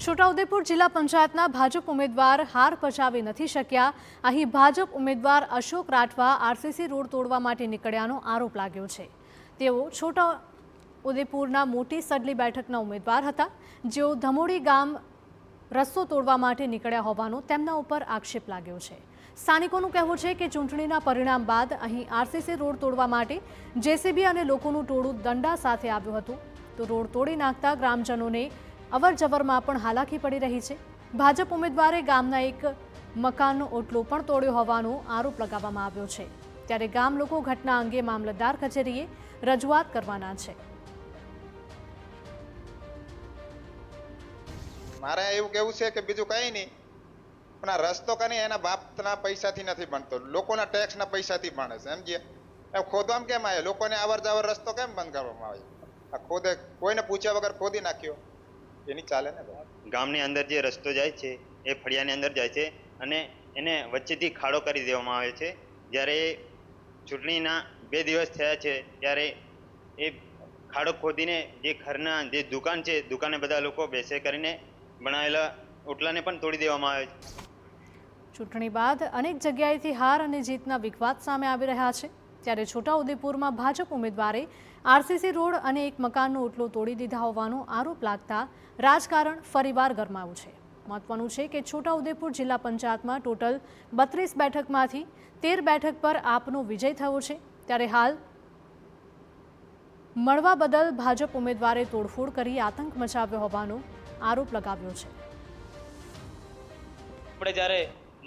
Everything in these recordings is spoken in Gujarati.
છોટાઉદેપુર જિલ્લા પંચાયતના ભાજપ ઉમેદવાર હાર પચાવી નથી શક્યા। અહીં ભાજપ ઉમેદવાર અશોક રાઠવા આરસીસી રોડ તોડવા માટે નીકળ્યાનો આરોપ લાગ્યો છે। તેઓ છોટાઉદેપુરના મોટી સડલી બેઠકના ઉમેદવાર હતા, જેઓ ધમોડી ગામ રસ્તો તોડવા માટે નીકળ્યા હોવાનો તેમના ઉપર આક્ષેપ લાગ્યો છે। સ્થાનિકોનું કહેવું છે કે ચૂંટણીના પરિણામ બાદ અહીં આરસીસી રોડ તોડવા માટે જેસીબી અને લોકોનું ટોળું દંડા સાથે આવ્યું હતું, તો રોડ તોડી નાખતા ગ્રામજનોને અવરજવરમાં પણ હાલાકી પડી રહી છે। ભાજપ ઉમેદવારે ગામના એક મકાનનો ઓટલો પણ તોડ્યો હોવાનો આરોપ લગાવવામાં આવ્યો છે, ત્યારે ગામ લોકો ઘટના અંગે મામલતદાર કચેરીએ રજૂઆત કરવાના છે। મારે એવું કેવું છે કે બીજું કંઈ નહીં, પણ આ રસ્તો કઈ એના બાપના પૈસાથી નથી બનતો, લોકોના ટેક્સના પૈસાથી બને છે, સમજીએ? એમ ખોદવામાં કેમ આવે? લોકોને અવર જવર રસ્તો કેમ બંધ કરવામાં આવે? આ ખોદે કોઈને પૂછ્યા વગર ખોદી નાખ્યો, એની ચાલે ને? ગામની અંદર જે રસ્તો જાય છે એ ફળિયાની અંદર જાય છે અને એને વચ્ચેથી ખાડો કરી દેવામાં આવે છે। જ્યારે ચૂંટણીના 2 દિવસ થયા છે ત્યારે એ ખાડો ખોદીને જે ઘરના જે દુકાન છે, દુકાને બધા લોકો બેસે કરીને બનાવેલા ઓટલાને પણ તોડી દેવામાં આવે છે। ચૂંટણી બાદ અનેક જગ્યાએથી હાર અને જીતના વિવાદ સામે આવી રહ્યા છે, ત્યારે છોટાઉદેપુરમાં ભાજપ ઉમેદવારે આરસીસી રોડ અને એક મકાનનો ઓટલો તોડી દીધા હોવાનો આરોપ લાગતા રાજકારણ ફરીવાર ગરમાયું છે। મહત્વનું છે કે છોટાઉદેપુર જિલ્લા પંચાયતમાં ટોટલ 32 બેઠકમાંથી 13 બેઠક પર આપનો વિજય થયો છે, ત્યારે હાલ મળવા બદલ ભાજપ ઉમેદવારે તોડફોડ કરી આતંક મચાવ્યો હોવાનો આરોપ લગાવ્યો છે। આપણે જ્યારે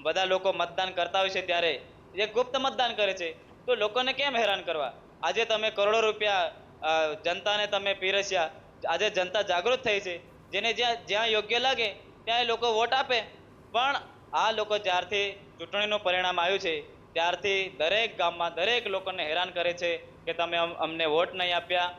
બધા લોકો મતદાન કરતા હોય છે ત્યારે જે ગુપ્ત મતદાન કરે છે, તો લોકોને કેમ હેરાન કરવા? આજે તમે કરોડો રૂપિયા જનતાને તમે પીરસ્યા, આજે જનતા જાગૃત થઈ છે, જેને જ્યાં યોગ્ય લાગે ત્યાં એ લોકો વોટ આપે। પણ આ લોકો જ્યારથી ચૂંટણીનું પરિણામ આવ્યું છે ત્યારથી દરેક ગામમાં દરેક લોકોને હેરાન કરે છે કે તમે અમને વોટ નહીં આપ્યા।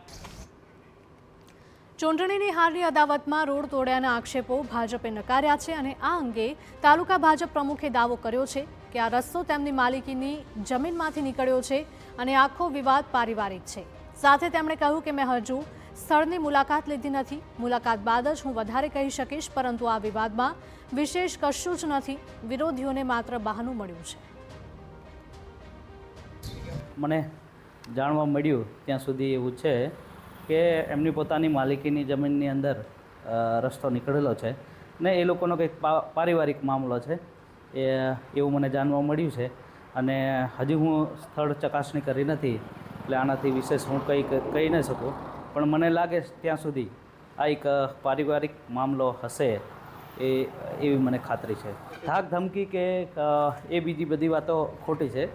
ચૂંટણીની હારની અદાવતમાં રોડ તોડ્યાના આક્ષેપો ભાજપે નકાર્યા છે અને આ અંગે તાલુકા ભાજપ પ્રમુખે દાવો કર્યો છે કે આ રસ્તો તેમની માલિકીની જમીનમાંથી નીકળ્યો છે અને આખો વિવાદ પારિવારિક છે। સાથે તેમણે કહ્યું કે મેં હજુ સ્થળની મુલાકાત લીધી નથી, મુલાકાત બાદ જ હું વધારે કહી શકીશ, પરંતુ આ વિવાદમાં વિશેષ કશું જ નથી, વિરોધીઓને માત્ર બહાનું મળ્યું છે। મને જાણવા મળ્યું ત્યાં સુધી એવું છે કે એમની પોતાની માલિકીની જમીનની અંદર રસ્તો નીકળેલો છે ને એ લોકોનો કંઈક પારિવારિક મામલો છે, એવું મને જાણવા મળ્યું છે અને હજી હું સ્થળ ચકાસણી કરી નથી, એટલે આનાથી વિશેષ હું કંઈ કહી ન શકું, પણ મને લાગે ત્યાં સુધી આ એક પારિવારિક મામલો હશે એવી મને ખાતરી છે। ધાક ધમકી કે એ બીજી બધી વાતો ખોટી છે।